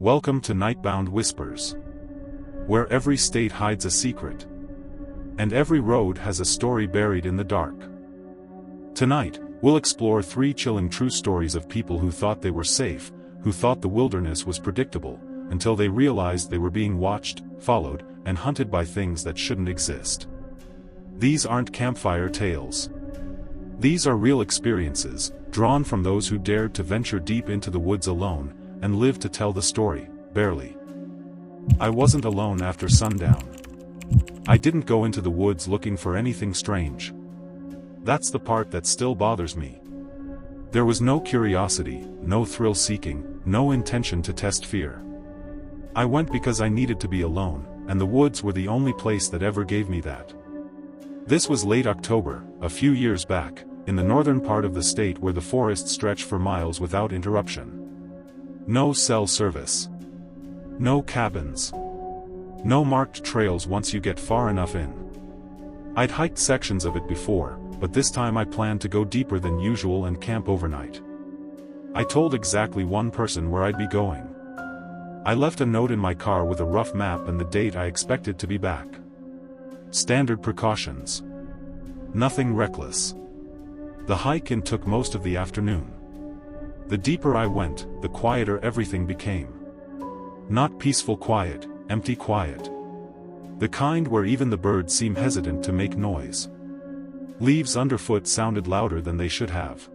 Welcome to Nightbound Whispers, where every state hides a secret, and every road has a story buried in the dark. Tonight, we'll explore 3 chilling true stories of people who thought they were safe, who thought the wilderness was predictable, until they realized they were being watched, followed, and hunted by things that shouldn't exist. These aren't campfire tales. These are real experiences, drawn from those who dared to venture deep into the woods alone, and live to tell the story, barely. I wasn't alone after sundown. I didn't go into the woods looking for anything strange. That's the part that still bothers me. There was no curiosity, no thrill-seeking, no intention to test fear. I went because I needed to be alone, and the woods were the only place that ever gave me that. This was late October, a few years back, in the northern part of the state where the forests stretch for miles without interruption. No cell service. No cabins. No marked trails once you get far enough in. I'd hiked sections of it before, but this time I planned to go deeper than usual and camp overnight. I told exactly one person where I'd be going. I left a note in my car with a rough map and the date I expected to be back. Standard precautions. Nothing reckless. The hike-in took most of the afternoon. The deeper I went, the quieter everything became. Not peaceful quiet, empty quiet. The kind where even the birds seem hesitant to make noise. Leaves underfoot sounded louder than they should have.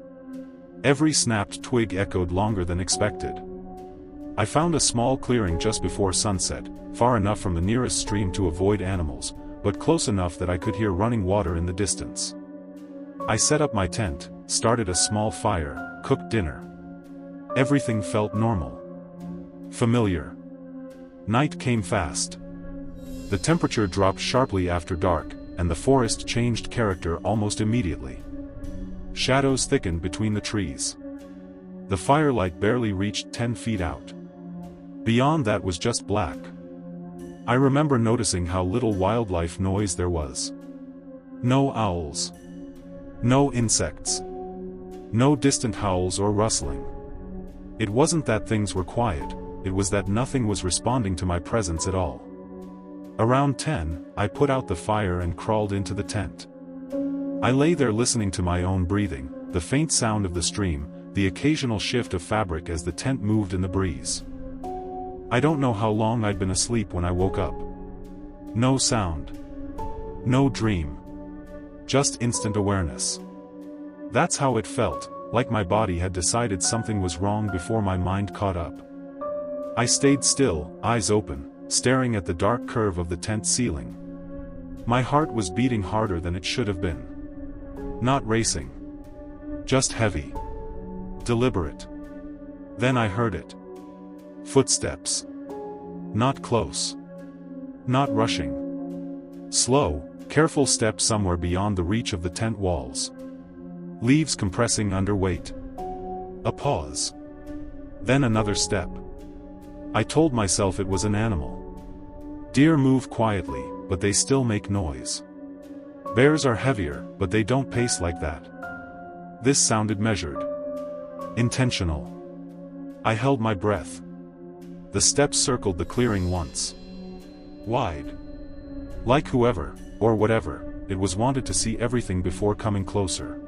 Every snapped twig echoed longer than expected. I found a small clearing just before sunset, far enough from the nearest stream to avoid animals, but close enough that I could hear running water in the distance. I set up my tent, started a small fire, cooked dinner. Everything felt normal. Familiar. Night came fast. The temperature dropped sharply after dark, and the forest changed character almost immediately. Shadows thickened between the trees. The firelight barely reached 10 feet out. Beyond that was just black. I remember noticing how little wildlife noise there was. No owls. No insects. No distant howls or rustling. It wasn't that things were quiet, it was that nothing was responding to my presence at all. Around 10, I put out the fire and crawled into the tent. I lay there listening to my own breathing, the faint sound of the stream, the occasional shift of fabric as the tent moved in the breeze. I don't know how long I'd been asleep when I woke up. No sound. No dream. Just instant awareness. That's how it felt, like my body had decided something was wrong before my mind caught up. I stayed still, eyes open, staring at the dark curve of the tent ceiling. My heart was beating harder than it should have been. Not racing. Just heavy. Deliberate. Then I heard it. Footsteps. Not close. Not rushing. Slow, careful steps somewhere beyond the reach of the tent walls. Leaves compressing under weight. A pause. Then another step. I told myself it was an animal. Deer move quietly, but they still make noise. Bears are heavier, but they don't pace like that. This sounded measured. Intentional. I held my breath. The steps circled the clearing once. Wide. Like whoever, or whatever, it was wanted to see everything before coming closer.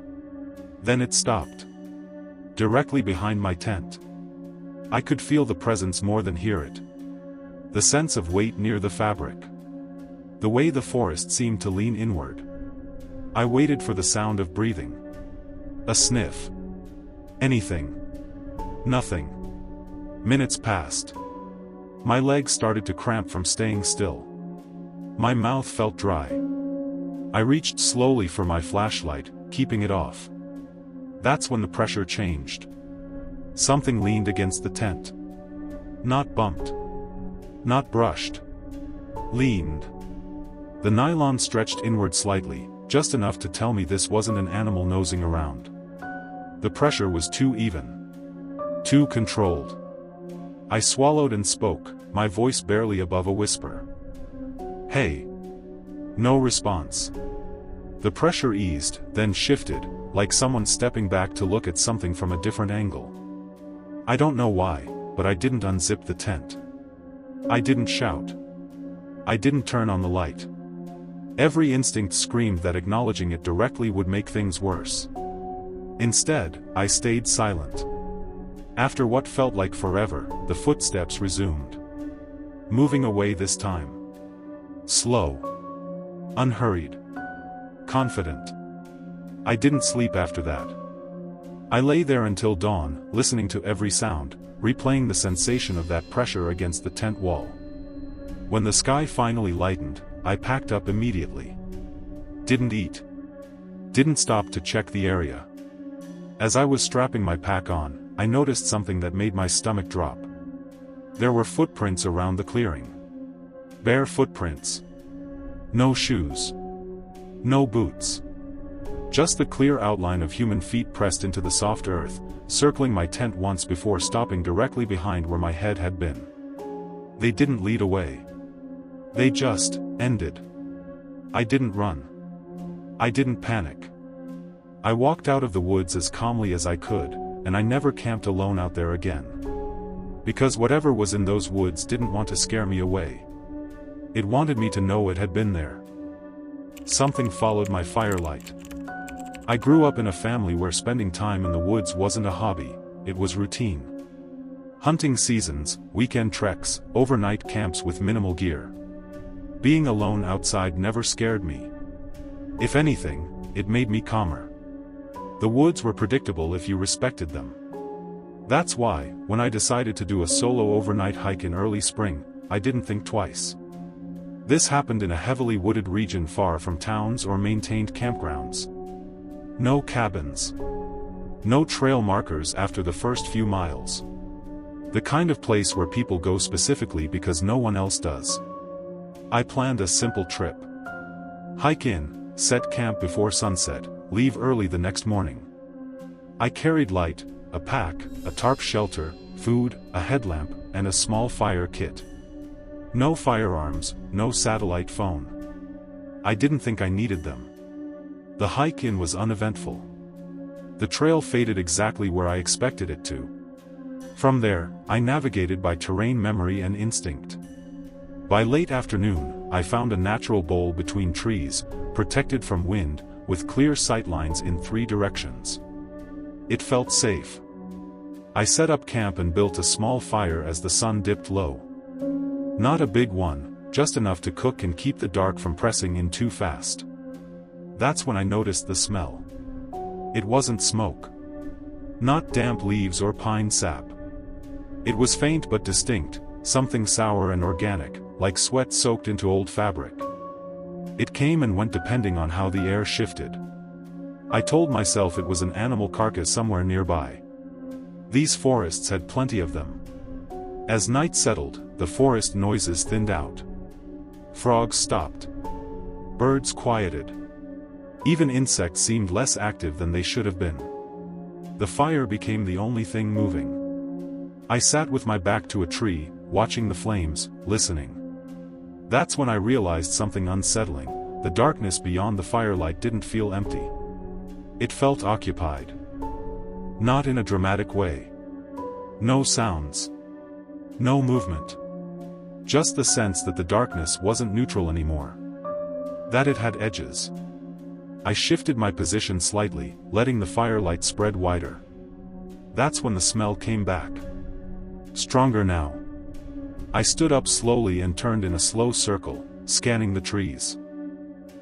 Then it stopped. Directly behind my tent. I could feel the presence more than hear it. The sense of weight near the fabric. The way the forest seemed to lean inward. I waited for the sound of breathing. A sniff. Anything. Nothing. Minutes passed. My legs started to cramp from staying still. My mouth felt dry. I reached slowly for my flashlight, keeping it off. That's when the pressure changed. Something leaned against the tent. Not bumped. Not brushed. Leaned. The nylon stretched inward slightly, just enough to tell me this wasn't an animal nosing around. The pressure was too even. Too controlled. I swallowed and spoke, my voice barely above a whisper. Hey. No response. The pressure eased, then shifted, like someone stepping back to look at something from a different angle. I don't know why, but I didn't unzip the tent. I didn't shout. I didn't turn on the light. Every instinct screamed that acknowledging it directly would make things worse. Instead, I stayed silent. After what felt like forever, the footsteps resumed. Moving away this time. Slow. Unhurried. Confident. I didn't sleep after that. I lay there until dawn, listening to every sound, replaying the sensation of that pressure against the tent wall. When the sky finally lightened, I packed up immediately. Didn't eat. Didn't stop to check the area. As I was strapping my pack on, I noticed something that made my stomach drop. There were footprints around the clearing. Bare footprints. No shoes. No boots. Just the clear outline of human feet pressed into the soft earth, circling my tent once before stopping directly behind where my head had been. They didn't lead away. They just ended. I didn't run. I didn't panic. I walked out of the woods as calmly as I could, and I never camped alone out there again. Because whatever was in those woods didn't want to scare me away. It wanted me to know it had been there. Something followed my firelight. I grew up in a family where spending time in the woods wasn't a hobby, it was routine. Hunting seasons, weekend treks, overnight camps with minimal gear. Being alone outside never scared me. If anything, it made me calmer. The woods were predictable if you respected them. That's why, when I decided to do a solo overnight hike in early spring, I didn't think twice. This happened in a heavily wooded region far from towns or maintained campgrounds. No cabins. No trail markers after the first few miles. The kind of place where people go specifically because no one else does. I planned a simple trip. Hike in, set camp before sunset, leave early the next morning. I carried light, a pack, a tarp shelter, food, a headlamp, and a small fire kit. No firearms, no satellite phone. I didn't think I needed them. The hike in was uneventful. The trail faded exactly where I expected it to. From there, I navigated by terrain memory and instinct. By late afternoon, I found a natural bowl between trees, protected from wind, with clear sightlines in 3 directions. It felt safe. I set up camp and built a small fire as the sun dipped low. Not a big one, just enough to cook and keep the dark from pressing in too fast. That's when I noticed the smell. It wasn't smoke. Not damp leaves or pine sap. It was faint but distinct, something sour and organic, like sweat soaked into old fabric. It came and went depending on how the air shifted. I told myself it was an animal carcass somewhere nearby. These forests had plenty of them. As night settled, the forest noises thinned out. Frogs stopped. Birds quieted. Even insects seemed less active than they should have been. The fire became the only thing moving. I sat with my back to a tree, watching the flames, listening. That's when I realized something unsettling. The darkness beyond the firelight didn't feel empty. It felt occupied. Not in a dramatic way. No sounds. No movement. Just the sense that the darkness wasn't neutral anymore. That it had edges. I shifted my position slightly, letting the firelight spread wider. That's when the smell came back. Stronger now. I stood up slowly and turned in a slow circle, scanning the trees.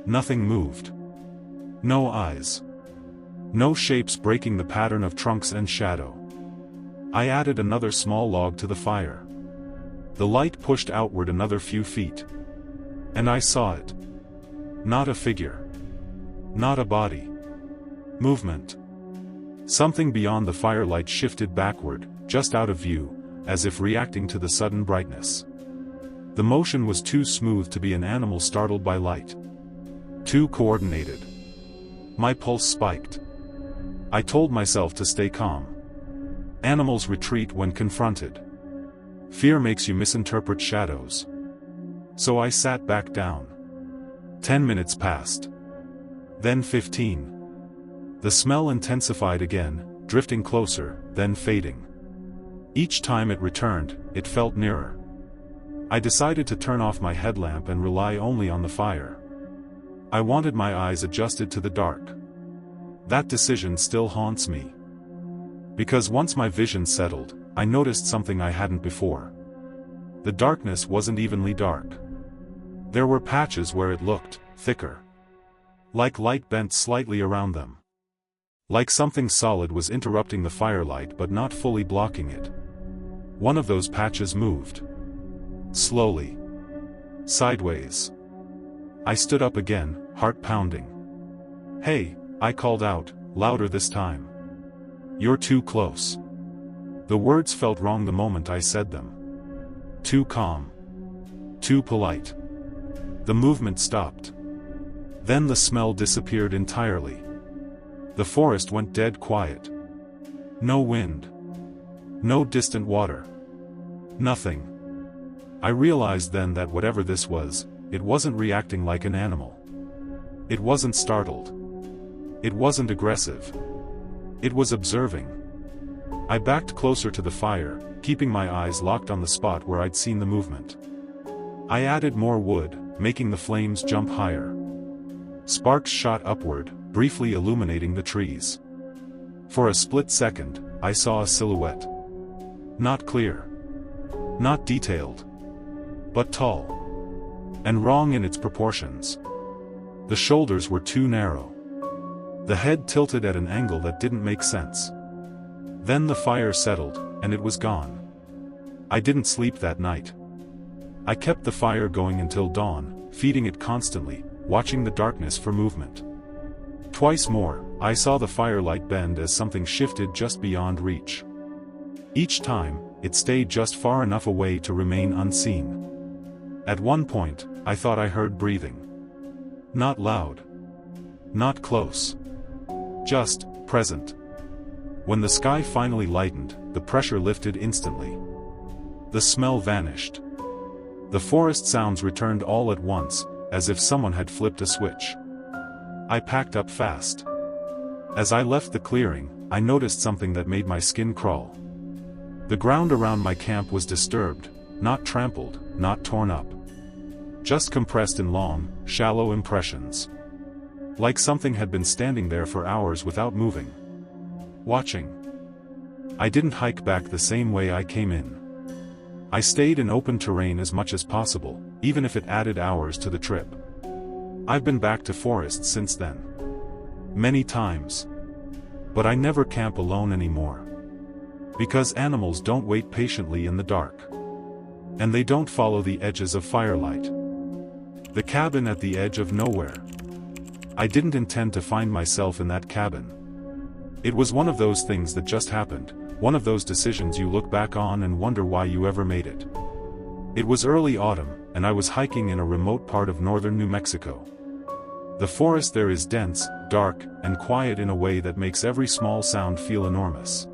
Nothing moved. No eyes. No shapes breaking the pattern of trunks and shadow. I added another small log to the fire. The light pushed outward another few feet. And I saw it. Not a figure. Not a body. Movement. Something beyond the firelight shifted backward, just out of view, as if reacting to the sudden brightness. The motion was too smooth to be an animal startled by light. Too coordinated. My pulse spiked. I told myself to stay calm. Animals retreat when confronted. Fear makes you misinterpret shadows. So I sat back down. 10 minutes passed. Then 15. The smell intensified again, drifting closer, then fading. Each time it returned, it felt nearer. I decided to turn off my headlamp and rely only on the fire. I wanted my eyes adjusted to the dark. That decision still haunts me. Because once my vision settled, I noticed something I hadn't before. The darkness wasn't evenly dark. There were patches where it looked thicker. Like light bent slightly around them. Like something solid was interrupting the firelight but not fully blocking it. One of those patches moved. Slowly. Sideways. I stood up again, heart pounding. "Hey," I called out, louder this time. "You're too close." The words felt wrong the moment I said them. Too calm. Too polite. The movement stopped. Then the smell disappeared entirely. The forest went dead quiet. No wind. No distant water. Nothing. I realized then that whatever this was, it wasn't reacting like an animal. It wasn't startled. It wasn't aggressive. It was observing. I backed closer to the fire, keeping my eyes locked on the spot where I'd seen the movement. I added more wood, making the flames jump higher. Sparks shot upward, briefly illuminating the trees. For a split second, I saw a silhouette. Not clear. Not detailed. But tall. And wrong in its proportions. The shoulders were too narrow. The head tilted at an angle that didn't make sense. Then the fire settled, and it was gone. I didn't sleep that night. I kept the fire going until dawn, feeding it constantly, watching the darkness for movement. Twice more, I saw the firelight bend as something shifted just beyond reach. Each time, it stayed just far enough away to remain unseen. At one point, I thought I heard breathing. Not loud. Not close. Just present. When the sky finally lightened, the pressure lifted instantly. The smell vanished. The forest sounds returned all at once, as if someone had flipped a switch. I packed up fast. As I left the clearing, I noticed something that made my skin crawl. The ground around my camp was disturbed, not trampled, not torn up. Just compressed in long, shallow impressions. Like something had been standing there for hours without moving. Watching. I didn't hike back the same way I came in. I stayed in open terrain as much as possible, even if it added hours to the trip. I've been back to forests since then. Many times. But I never camp alone anymore. Because animals don't wait patiently in the dark. And they don't follow the edges of firelight. The cabin at the edge of nowhere. I didn't intend to find myself in that cabin. It was one of those things that just happened, one of those decisions you look back on and wonder why you ever made it. It was early autumn, and I was hiking in a remote part of northern New Mexico. The forest there is dense, dark, and quiet in a way that makes every small sound feel enormous.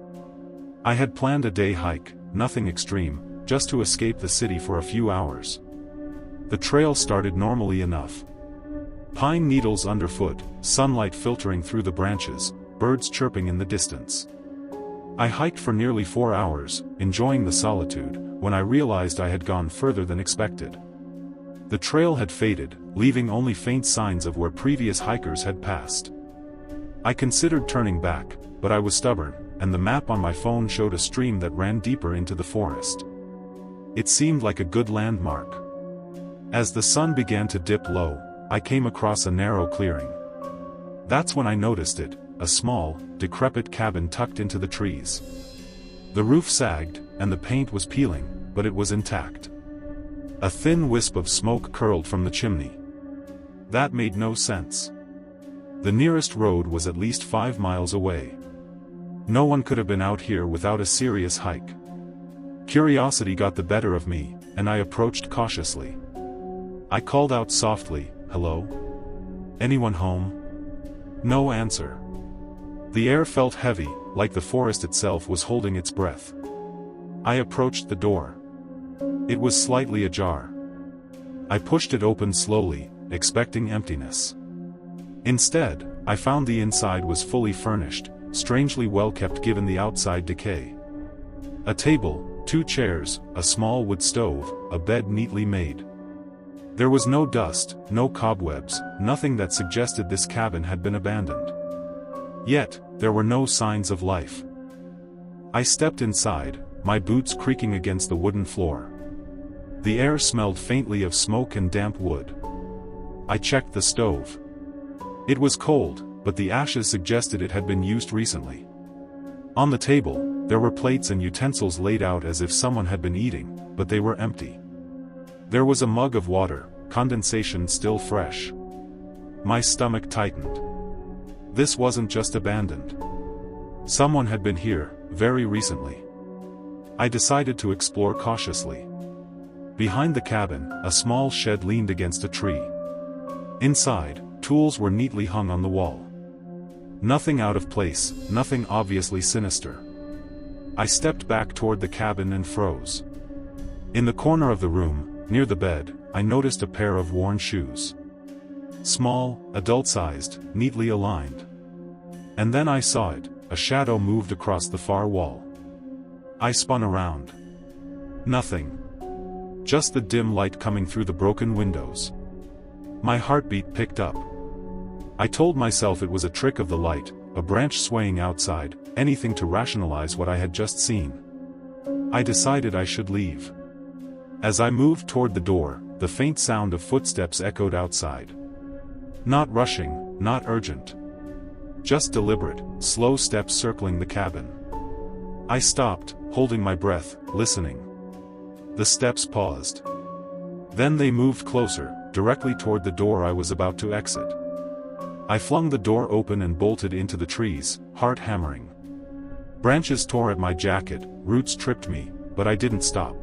I had planned a day hike, nothing extreme, just to escape the city for a few hours. The trail started normally enough. Pine needles underfoot, sunlight filtering through the branches, birds chirping in the distance. I hiked for nearly 4 hours, enjoying the solitude, when I realized I had gone further than expected. The trail had faded, leaving only faint signs of where previous hikers had passed. I considered turning back, but I was stubborn, and the map on my phone showed a stream that ran deeper into the forest. It seemed like a good landmark. As the sun began to dip low, I came across a narrow clearing. That's when I noticed it, a small, decrepit cabin tucked into the trees. The roof sagged, and the paint was peeling, but it was intact. A thin wisp of smoke curled from the chimney. That made no sense. The nearest road was at least 5 miles away. No one could have been out here without a serious hike. Curiosity got the better of me, and I approached cautiously. I called out softly, "Hello? Anyone home?" No answer. The air felt heavy, like the forest itself was holding its breath. I approached the door. It was slightly ajar. I pushed it open slowly, expecting emptiness. Instead, I found the inside was fully furnished, strangely well kept given the outside decay. A table, 2 chairs, a small wood stove, a bed neatly made. There was no dust, no cobwebs, nothing that suggested this cabin had been abandoned. Yet, there were no signs of life. I stepped inside, my boots creaking against the wooden floor. The air smelled faintly of smoke and damp wood. I checked the stove. It was cold, but the ashes suggested it had been used recently. On the table, there were plates and utensils laid out as if someone had been eating, but they were empty. There was a mug of water, condensation still fresh. My stomach tightened. This wasn't just abandoned. Someone had been here, very recently. I decided to explore cautiously. Behind the cabin, a small shed leaned against a tree. Inside, tools were neatly hung on the wall. Nothing out of place, nothing obviously sinister. I stepped back toward the cabin and froze. In the corner of the room, near the bed, I noticed a pair of worn shoes. Small, adult-sized, neatly aligned. And then I saw it, a shadow moved across the far wall. I spun around. Nothing. Just the dim light coming through the broken windows. My heartbeat picked up. I told myself it was a trick of the light, a branch swaying outside, anything to rationalize what I had just seen. I decided I should leave. As I moved toward the door, the faint sound of footsteps echoed outside. Not rushing, not urgent. Just deliberate, slow steps circling the cabin. I stopped, holding my breath, listening. The steps paused. Then they moved closer, directly toward the door I was about to exit. I flung the door open and bolted into the trees, heart hammering. Branches tore at my jacket, roots tripped me, but I didn't stop.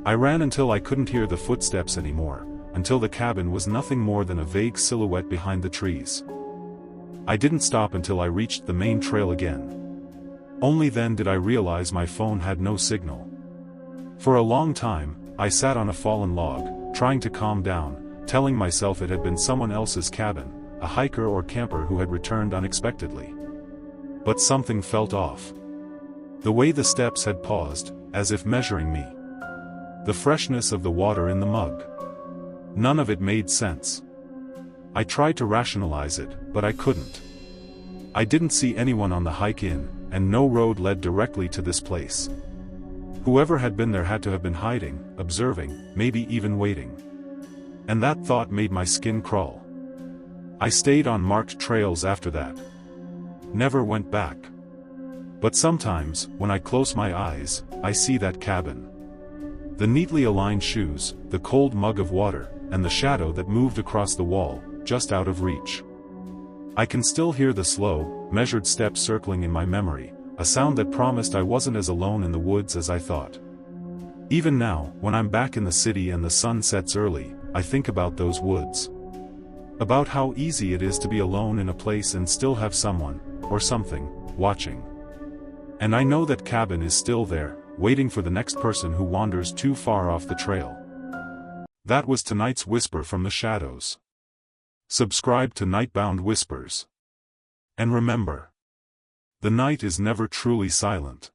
I ran until I couldn't hear the footsteps anymore, until the cabin was nothing more than a vague silhouette behind the trees. I didn't stop until I reached the main trail again. Only then did I realize my phone had no signal. For a long time, I sat on a fallen log, trying to calm down, telling myself it had been someone else's cabin, a hiker or camper who had returned unexpectedly. But something felt off. The way the steps had paused, as if measuring me. The freshness of the water in the mug. None of it made sense. I tried to rationalize it, but I couldn't. I didn't see anyone on the hike in, and no road led directly to this place. Whoever had been there had to have been hiding, observing, maybe even waiting. And that thought made my skin crawl. I stayed on marked trails after that. Never went back. But sometimes, when I close my eyes, I see that cabin. The neatly aligned shoes, the cold mug of water, and the shadow that moved across the wall, just out of reach. I can still hear the slow, measured steps circling in my memory, a sound that promised I wasn't as alone in the woods as I thought. Even now, when I'm back in the city and the sun sets early, I think about those woods. About how easy it is to be alone in a place and still have someone, or something, watching. And I know that cabin is still there, waiting for the next person who wanders too far off the trail. That was tonight's Whisper from the Shadows. Subscribe to Nightbound Whispers. And remember, the night is never truly silent.